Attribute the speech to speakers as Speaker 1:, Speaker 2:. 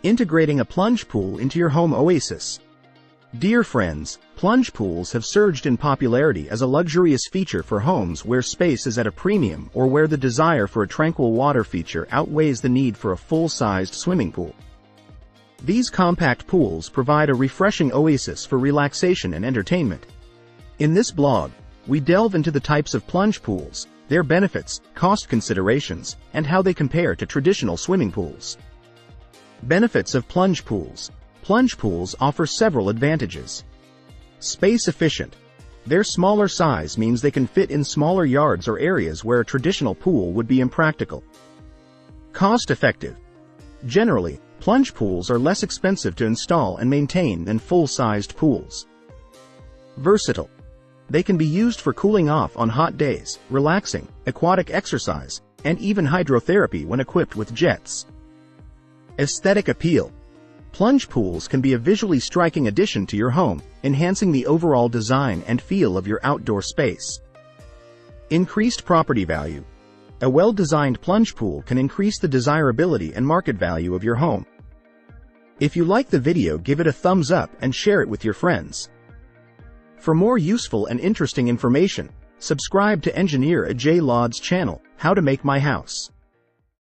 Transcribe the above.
Speaker 1: Integrating a plunge pool into your home oasis. Dear friends, plunge pools have surged in popularity as a luxurious feature for homes where space is at a premium or where the desire for a tranquil water feature outweighs the need for a full-sized swimming pool. These compact pools provide a refreshing oasis for relaxation and entertainment. In this blog, we delve into the types of plunge pools, their benefits, cost considerations, and how they compare to traditional swimming pools. Benefits of plunge pools. Plunge pools offer several advantages. Space efficient. Their smaller size means they can fit in smaller yards or areas where a traditional pool would be impractical. Cost effective. Generally, plunge pools are less expensive to install and maintain than full-sized pools. Versatile. They can be used for cooling off on hot days, relaxing, aquatic exercise, and even hydrotherapy when equipped with jets. Aesthetic appeal. Plunge pools can be a visually striking addition to your home, enhancing the overall design and feel of your outdoor space. Increased property value. A well-designed plunge pool can increase the desirability and market value of your home. If you like the video, give it a thumbs up and share it with your friends. For more useful and interesting information, subscribe to Engineer Ajay Lod's channel, How to Make My House.